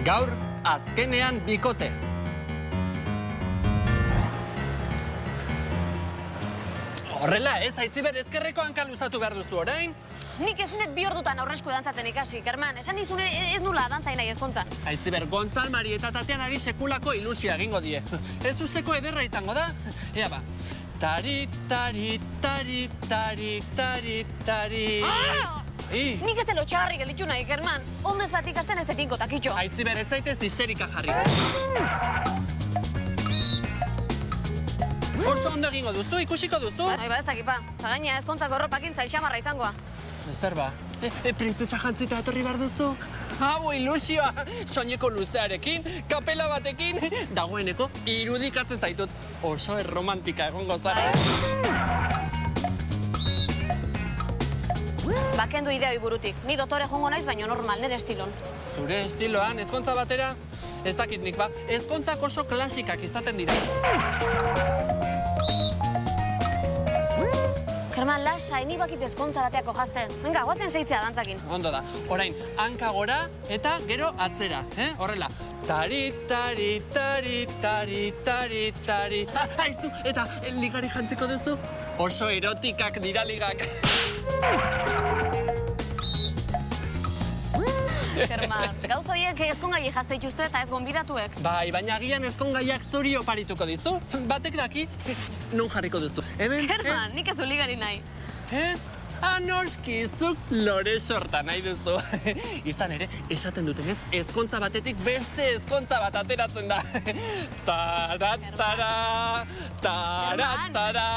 Gaur, azkenean bikote. Horrela, ez Aitziber ezkerreko hanka luzatu behar duzu orain? Nik ez net bi ordutan aurresku dantzatzen ikasi, Kerman. Esan izune ez nula dantzai nahi ezkontzan. Aitziber, Gontzal, Mari eta Tatean ari sekulako ilusia egingo die. Ez usteko ederra izango da? Ea ba. Tari, tari, tari, tari, tari, tari... Nik ez delo txagarri gelitxu nahi, Kerman. Ondez bat ikasten ez detinko takitxo. Aitziber, ez zaitez histerika jarri. Oso ondo egingo duzu, ikusiko duzu. Bai, ba ez dakipa. Gaina ezkontzako erropakin zailxamarra izangoa. Zer ba, printzesa jantzita etorri behar duzu? Hau ilusioa, soineko luzearekin, kapela batekin, dagoeneko irudikatzen zaitut. Oso erromantika egongo zara. Bakendu ideoi burutik. Ni dotore jongo naiz, baino normal, nire estilon. Zure estiloan, ezkontza batera? Ez dakit nik ba, ezkontzak oso klasikak izaten dira. Kerman, lasai, ni bakit ezkontza bateako jazten. Venga, guazen seitzea dantzakin. Ondo da, orain, hanka gora eta gero atzera, horrela. Tari, tari, tari, tari, tari, tari. Aiztu, eta ligari jantziko duzu? Oso erotikak dira ligak. Kerman, gauz horiek ezkongai jazte ituzte eta ez gonbidatuek. Bai, baina agian ezkongaiak zuri oparituko dizu. Batek daki, non jarriko duzu. Kerman, nik ez ligari nahi. Ez? Anoski, zuk lore sorta nahi duzu. Izan ere, esaten dutenez, ezkontza batetik beste ezkontza bat ateratzen da. Taratara, taratara.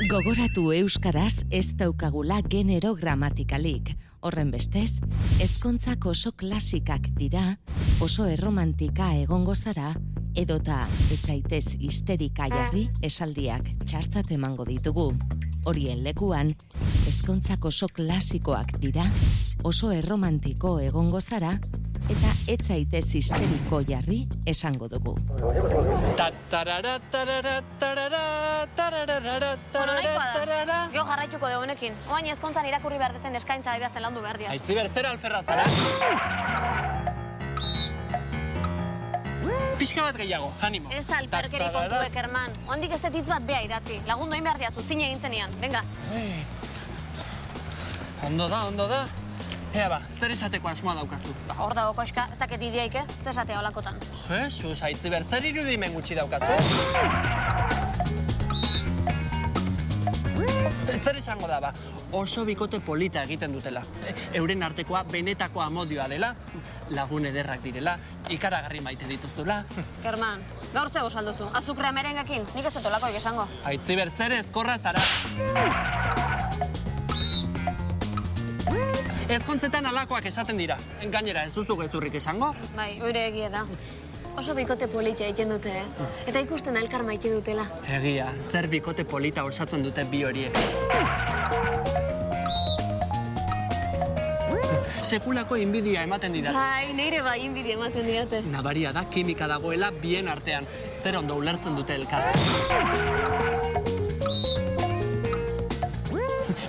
Gogoratu euskaraz ez daukagula genero gramatikalik. Horren bestez, ezkontzak oso klasikak dira, oso erromantika egongo zara, edota ez zaitez histerika jarri esaldiak txartzat emango ditugu. Horien lekuan, ezkontzak oso klasikoak dira, oso erromantiko egongo zara, eta ez zaitez histeriko jarri esango dugu. Geo jarraituko deunekin. Oain ezkontzan irakurri behar deten eskaintza idazten landu behar dia. Aitziber, zer alferra zara? Pixka bat gehiago, animo. Ez da alperkeri kontuek, Kerman. Ondik ez detitz bat bea idatzi. Lagundu egin behar diazu, zine egin zenean. Venga. Ondo da, ondo da. Ea ba, zer esateko asmoa daukazu? Hor dago koxka, ez daket ideaik, zer esatea olakotan. Jesus, Aitziber, zer irudimen gutxi daukazu? Zer esango da, ba, oso bikote polita egiten dutela. Euren artekoa benetako amodioa dela, lagun ederrak direla, ikaragarri maite dituztula. Kerman, gaur zego salduzu. Azukrea merengekin, nik ez dut olakoik esango. Aitziber, zer ezkorra zara? Ezkontzetan alakoak esaten dira. Gainera, ez duzu gezurrik esango? Bai, oire egia da. Oso bikote polita egiten dute, Eta ikusten elkar maite dutela. Egia, zer bikote polita osatzen dute bi horiek. Sekulako inbidia ematen dira. Bai, neire bai inbidia ematen didate. Nabaria da, kimika dagoela bien artean. Zer ondo ulertzen dute elkar.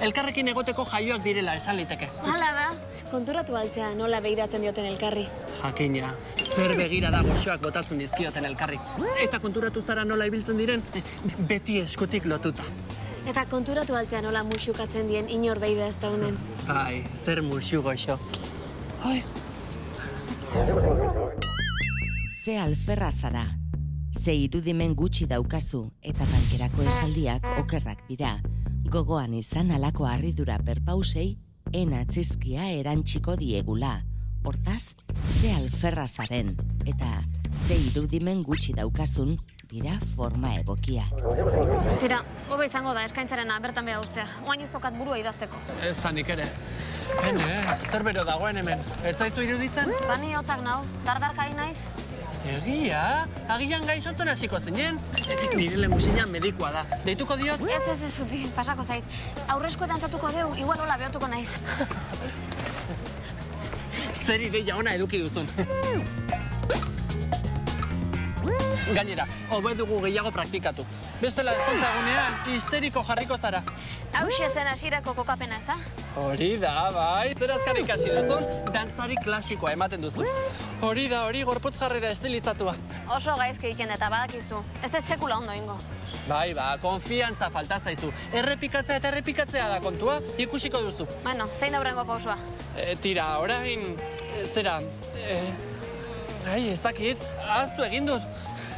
Elkarrekin egoteko jaioak direla esan liteke. Hala da, konturatu altzea nola begiratzen dioten elkarri. Jakina, zer begira da goxoak botatzen dizkioten elkarri. Eta konturatu zara nola ibiltzen diren, beti eskutik lotuta. Eta konturatu altzea nola musukatzen dien inor behida ez daunen. Bai, zer musu goxo. Ai. Ze alferra zara, ze irudimen gutxi daukazu eta tankerako esaldiak okerrak dira. Gogoan izan alako harridura perpausei, enatzizkia erantxiko diegula. Hortaz, ze alferra zaren, eta ze irudimen gutxi daukazun dira forma egokia. Tira, hobe izango da eskaintzarena bertan beha ustea. Oain ez tokat burua idazteko. Ez da nik ere. Zer bero dagoen hemen. Ez zaizu iruditzen? Bani hotzak nau, dardarkari naiz. Egia, agian gaixotzen hasiko zinen. Nire lemusina medikoa da. Deituko diot? Ez utzi, pasako zait. Aurrezko dantzatuko deu, igual hola behotuko naiz. Zer ideia ona eduki duzun. Gainera, hobe dugu gehiago praktikatu. Bestela ezkontza egunean, histeriko jarriko zara. Hauxe zen hasierako kokapena, ezta? Hori da, bai, zer azkar ikasi duzun, dantzari klasikoa ematen duzu. Hori da, hori gorputz jarrera estilizatua. Oso gaizki egiten eta badakizu. Ez dut sekula ondo ingo. Bai, konfiantza falta zaizu. Errepikatzea eta errepikatzea da kontua, ikusiko duzu. Bueno, zein da hurrengo pausua? Tira, orain, zera, ez dakit, ahaztu egin dut.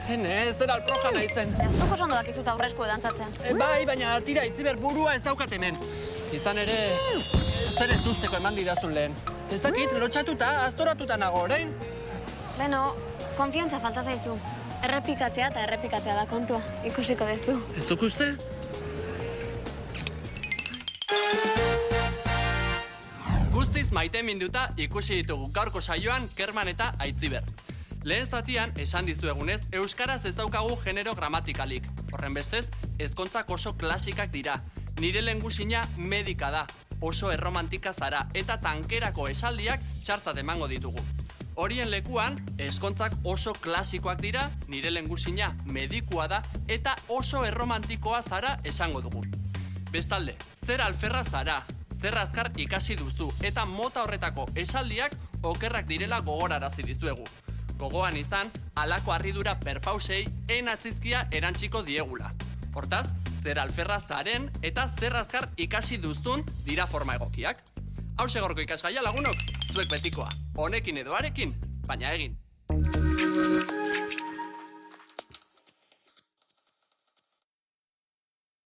Zera alproja naizen. Zuk oso ondo dakizu aurresku dantzatzen. Bai, baina tira, itziber burua ez daukat hemen. Izan ere, zer ez usteko eman didazun lehen. Ez dakit, lotxatuta, aztoratuta nago, orain? Beno, konfiantza falta zaizu. Errepikatzea eta errepikatzea da kontua. Ikusiko duzu. Ez duk uste? Guztiz maite minduta ikusi ditugu gaurko saioan Kerman eta Aitziber. Lehen zatian, esan dizuegunez, euskaraz ez daukagu genero gramatikalik. Horren bestez, ezkontzak oso klasikak dira. Nire lehengusina medika da, oso erromantika zara eta tankerako esaldiak txartzat emango ditugu. Horien lekuan, ezkontzak oso klasikoak dira, nire lehengusina medikua da eta oso erromantikoa zara esango dugu. Bestalde, zer alferra zara, zer azkar ikasi duzu eta mota horretako esaldiak okerrak direla gogorarazi dizuegu. Gogoan izan, halako harridura perpausei atzizkia erantziko diegula. Hortaz, zer alferra zaren eta zer azkar ikasi duzun dira forma egokiak. Hauxe gorko ikasgaia lagunok, zuek betikoa, honekin edo harekin, baina egin.